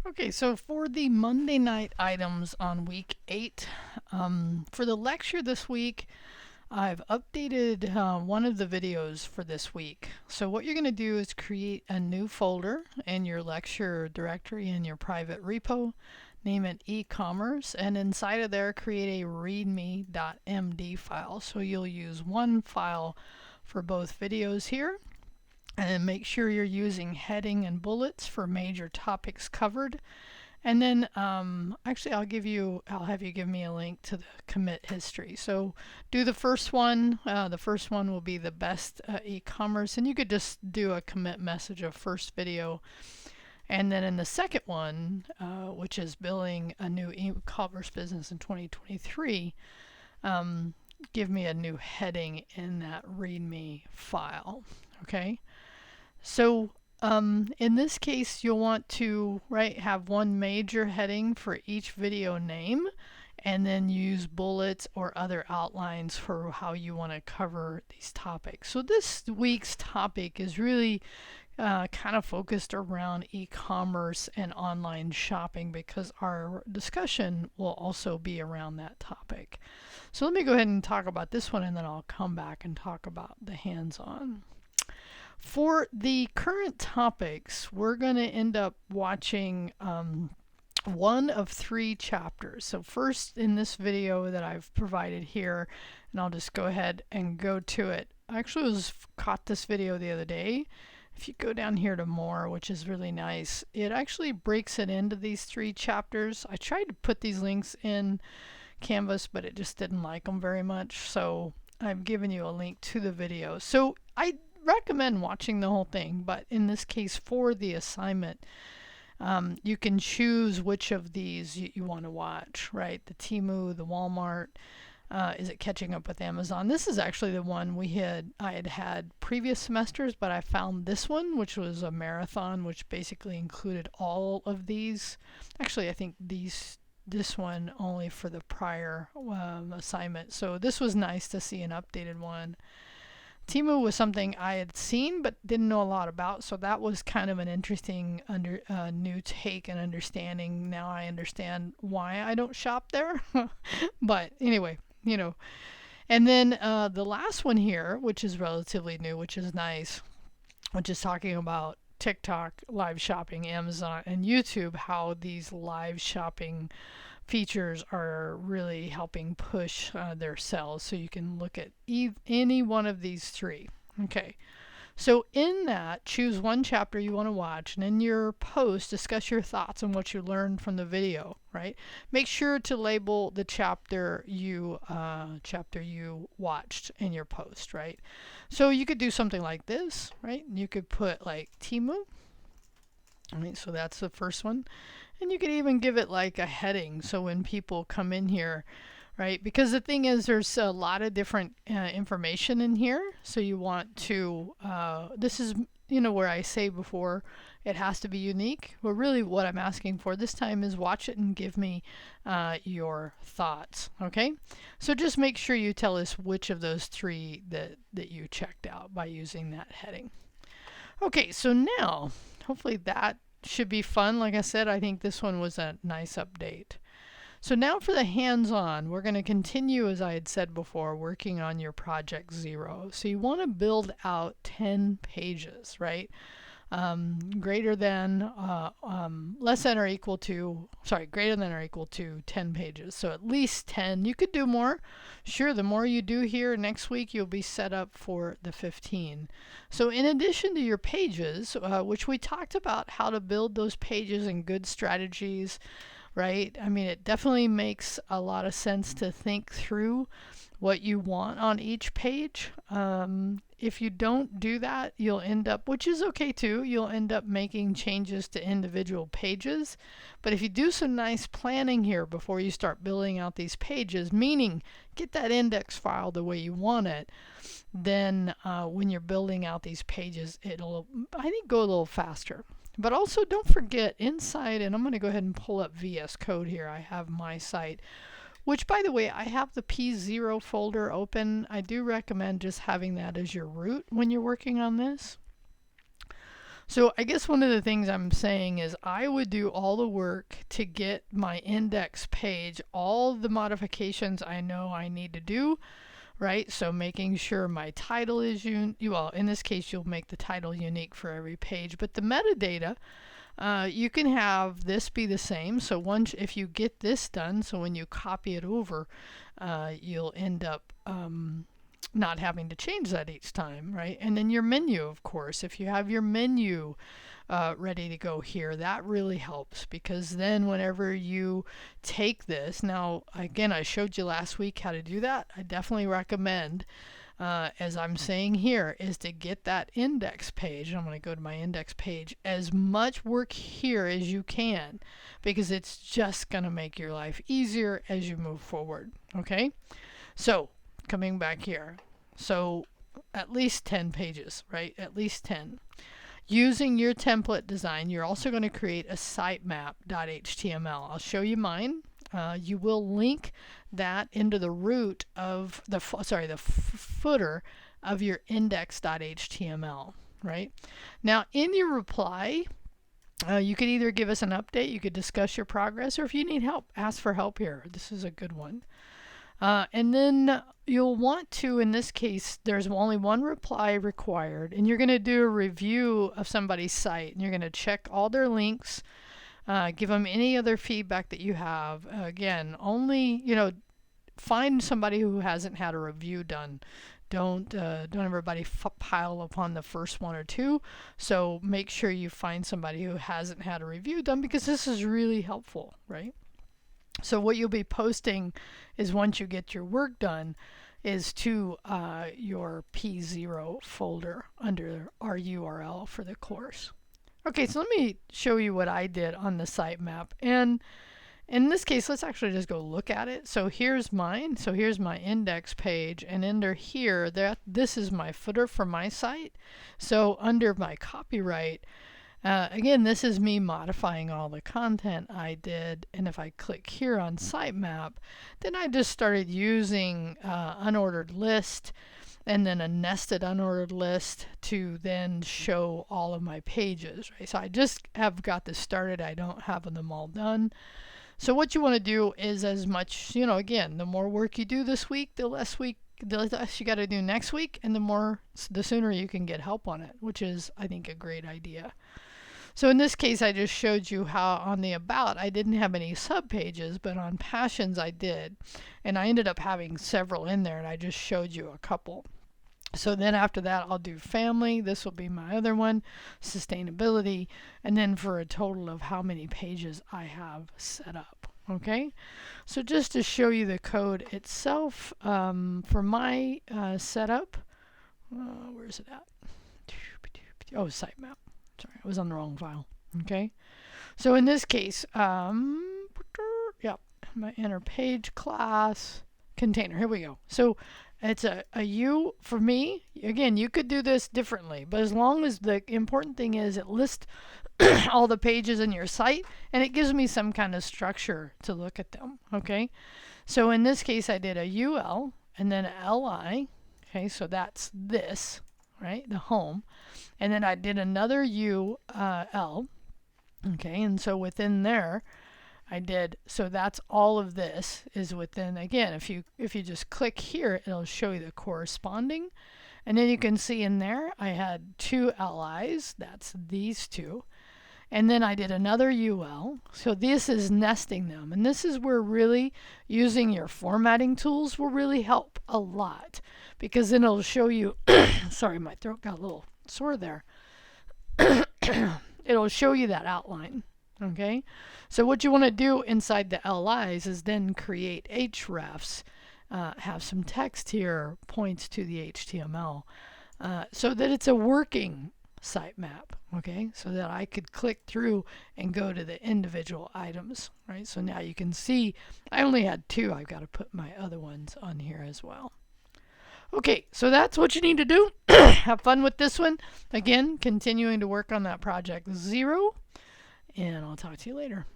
Okay, so for the Monday night items on week 8, for the lecture this week, I've updated one of the videos for this week. So what you're going to do is create a new folder in your lecture directory in your private repo, name it e-commerce, and inside of there create a readme.md file. So you'll use one file for both videos here. And make sure you're using heading and bullets for major topics covered. And then actually I'll have you give me a link to the commit history. So do the first one. The first one will be the best e-commerce, and you could just do a commit message of first video. And then in the second one, which is building a new e-commerce business in 2023, give me a new heading in that README file. Okay. So in this case, you'll want to have one major heading for each video name, and then use bullets or other outlines for how you want to cover these topics. So this week's topic is really kind of focused around e-commerce and online shopping, because our discussion will also be around that topic. So let me go ahead and talk about this one, and then I'll come back and talk about the hands-on. For the current topics, we're going to end up watching one of 3 chapters. So first, in this video that I've provided here, and I'll just go ahead and go to it. I actually caught this video the other day. If you go down here to more, which is really nice, it actually breaks it into these 3 chapters. I tried to put these links in Canvas, but it just didn't like them very much. So I've given you a link to the video. So I recommend watching the whole thing, but in this case for the assignment, you can choose which of these you want to watch, right? The Temu, the Walmart, is it catching up with Amazon? This is actually the one I had previous semesters, but I found this one, which was a marathon, which basically included all of these. Actually, I think this one only for the prior assignment. So this was nice to see an updated one. Temu was something I had seen but didn't know a lot about, so that was kind of an interesting new take and understanding. Now I understand why I don't shop there. But anyway, And then the last one here, which is relatively new, which is nice, which is talking about TikTok, live shopping, Amazon, and YouTube, how these live shopping features are really helping push their sales. So you can look at any one of these 3. Okay. So in that, choose one chapter you want to watch, and in your post, discuss your thoughts on what you learned from the video, right? Make sure to label the chapter you watched in your post, right? So you could do something like this, right? You could put like Temu. All right, so that's the first one. And you could even give it like a heading, so when people come in here, right? Because the thing is, there's a lot of different information in here. So you want to, this is, where I say before, it has to be unique. Well, really what I'm asking for this time is watch it and give me your thoughts, okay? So just make sure you tell us which of those 3 that you checked out by using that heading. Okay, so now, hopefully that should be fun. Like I said, I think this one was a nice update. So now for the hands-on, we're going to continue, as I had said before, working on your project 0. So you want to build out 10 pages, right? Greater than greater than or equal to 10 pages. So at least 10. You could do more. Sure, the more you do here, next week you'll be set up for the 15. So in addition to your pages, which we talked about how to build those pages and good strategies, right? I mean, it definitely makes a lot of sense to think through what you want on each page. If you don't do that, you'll end up, which is okay too, you'll end up making changes to individual pages. But if you do some nice planning here before you start building out these pages, meaning get that index file the way you want it, then when you're building out these pages, it'll, I think, go a little faster. But also don't forget inside, and I'm going to go ahead and pull up VS Code here. I have my site, which, by the way, I have the P0 folder open. I do recommend just having that as your root when you're working on this. So I guess one of the things I'm saying is I would do all the work to get my index page, all the modifications I know I need to do, right? So making sure my title is well, in this case, you'll make the title unique for every page, but the metadata, you can have this be the same. So once, if you get this done, so when you copy it over, you'll end up not having to change that each time, right? And then your menu, of course, if you have your menu ready to go here, that really helps, because then whenever you take this, now again, I showed you last week how to do that. I definitely recommend, as I'm saying here, is to get that index page. I'm going to go to my index page, as much work here as you can, because it's just going to make your life easier as you move forward. Okay, so coming back here, so at least 10 pages, right? At least 10. Using your template design, you're also going to create a sitemap.html. I'll show you mine. You will link that into the root of the footer of your index.html, right? Now, in your reply, you could either give us an update, you could discuss your progress, or if you need help, ask for help here. This is a good one. And then you'll want to, in this case, there's only one reply required, and you're going to do a review of somebody's site, and you're going to check all their links, give them any other feedback that you have. Again, only, find somebody who hasn't had a review done. Don't everybody pile upon the first one or two. So make sure you find somebody who hasn't had a review done, because this is really helpful, right? So what you'll be posting is, once you get your work done, is to your P0 folder under our URL for the course. Okay, so let me show you what I did on the sitemap. And in this case, let's actually just go look at it. So here's mine. So here's my index page, and under here, this is my footer for my site. So under my copyright, again, this is me modifying all the content I did, and if I click here on sitemap, then I just started using unordered list, and then a nested unordered list to then show all of my pages, right? So I just have got this started. I don't have them all done. So what you want to do is, as much, again, the more work you do this week, the less you got to do next week, and the sooner you can get help on it, which is, I think, a great idea. So in this case, I just showed you how on the About, I didn't have any subpages, but on Passions I did. And I ended up having several in there, and I just showed you a couple. So then after that, I'll do Family. This will be my other one, Sustainability, and then for a total of how many pages I have set up. Okay, so just to show you the code itself, for my setup, where's it at? Oh, sitemap. Sorry, I was on the wrong file. Okay, so in this case, my inner page class container. Here we go. So it's a U for me. Again, you could do this differently, but as long as the important thing is it lists all the pages in your site, and it gives me some kind of structure to look at them. Okay, so in this case, I did a UL and then a LI. Okay, so that's this, right, the home. And then I did another UL, okay, and so within there, I did, so that's all of this is within, again, if you just click here, it'll show you the corresponding, and then you can see in there, I had two LIs, that's these two, and then I did another UL, so this is nesting them, and this is where really using your formatting tools will really help a lot, because then it'll show you, sorry, my throat got a little sore there. It'll show you that outline. Okay, so what you want to do inside the LIs is then create hrefs, have some text here, points to the HTML, so that it's a working sitemap. Okay, so that I could click through and go to the individual items. Right, so now you can see I only had two. I've got to put my other ones on here as well. Okay, so that's what you need to do. Have fun with this one. Again, continuing to work on that project 0, and I'll talk to you later.